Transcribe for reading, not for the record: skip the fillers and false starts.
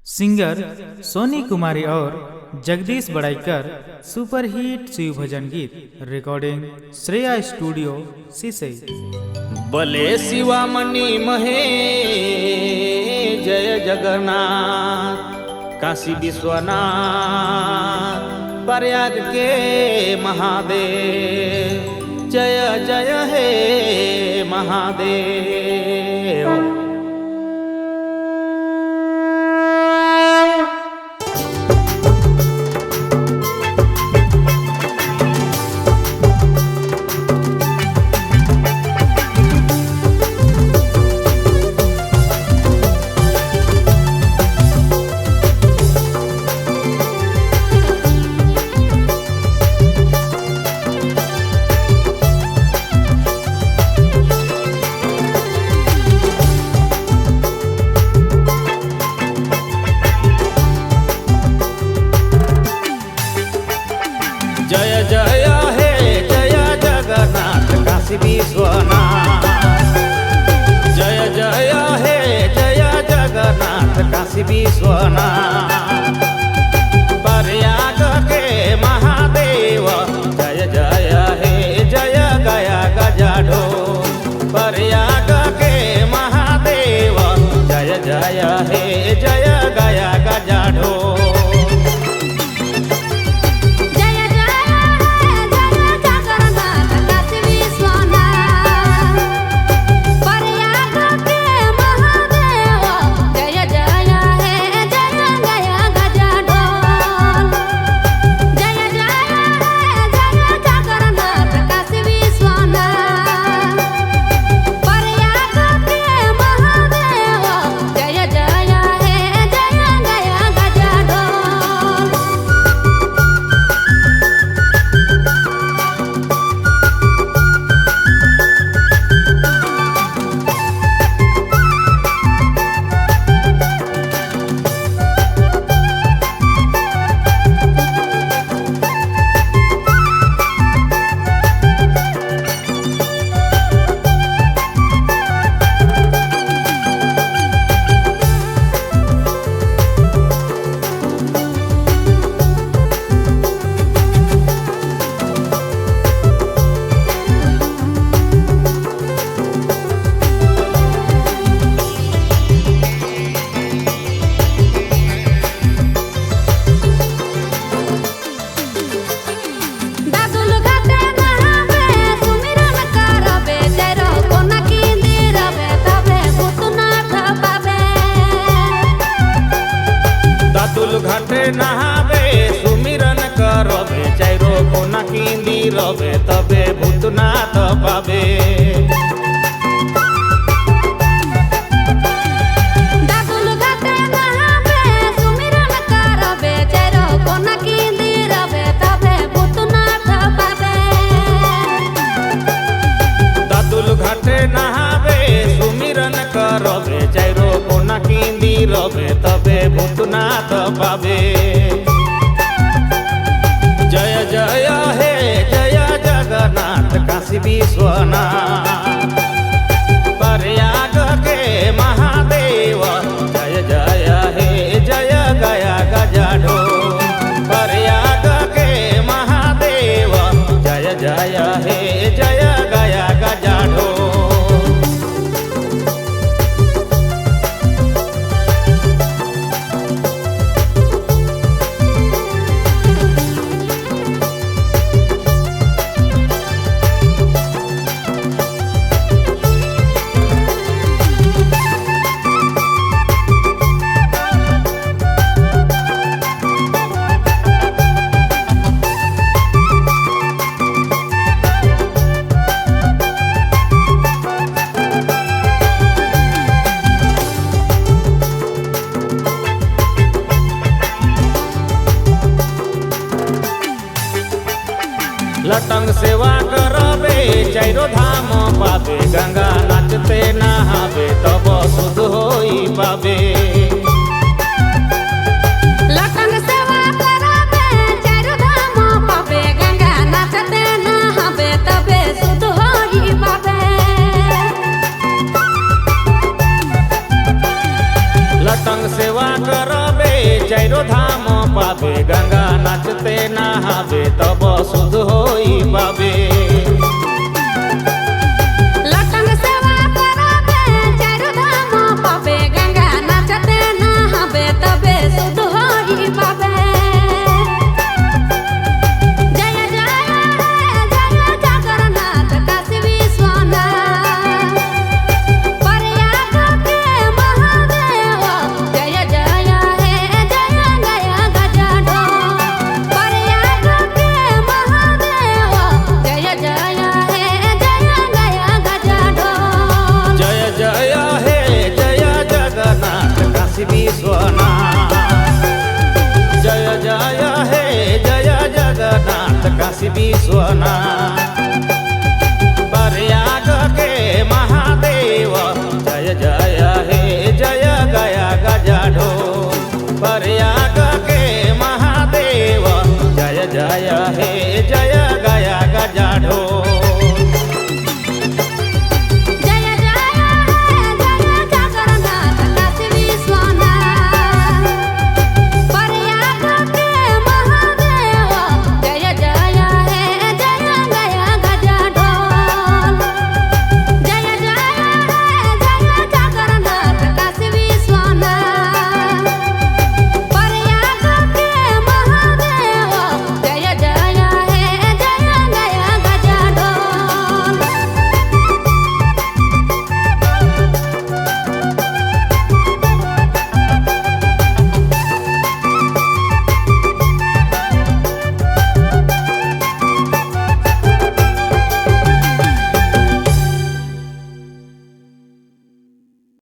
Singer Soni Kumari और Jagdish बड़ाईकर super hit Shiv भजन गीत रिकॉर्डिंग श्रेया स्टूडियो सिसई। भले शिवामणि महे जय जगन्नाथ काशी विश्वनाथ प्रयाग के महादेव जय जय हे महादेव। जय जय हे जय जगन्नाथ काशी विश्वनाथ जय जय हे जय जगन्नाथ काशी विश्वनाथ प्रयाग के महादेव जय जय हे जय गया गजाढोल प्रयाग के महादेव जय जय हे जय गया गजाढोल। घाटे नहावे सुमिरन करबे चारो कोना किंदी रबे तबे भूतनाथ पावे। दादुल घाटे नहावे सुमिरन करबे चारो कोना किंदी रबे तबे भूतनाथ पावे। दादुल घाटे नहावे सुमिरन करबे चारो कोना किंदी रबे तबे भूतनाथ पावे। जय जय हे जय जगन्नाथ काशी विश्वनाथ प्रयाग के महादेव जय जय हे जय गया गजाढोल प्रयाग के महादेव जय जय हे जय गया गजाढोल। लटंग सेवा करबे चारो धाम पावे गंगा नाचते नहावे तब शुद्ध होई पावे। लटंग सेवा करबे चारो धाम पावे गंगा नाचते नहावे तबे शुद्ध होई पावे। लटंग सेवा करबे चारो धाम पाबे गंगा नाचते नहाबे तब शुद्ध होई पाबे लखन सेवा कराबे चारो धाम पाबे गंगा नाचते नहाबे तबे शुद्ध होई पाबे जय जय जय जगन्नाथ काशी विश्वनाथ प्रयाग के महादेव जय जय हे जय गया गजाढो प्रयाग के महादेव जय जय हे जय गया गजाढो जय जय हे जय जगन्नाथ काशी विश्वनाथ जय जय हे जय जगन्नाथ काशी विश्वनाथ प्रयाग के महादेव जय जय हे जय गया गजाढो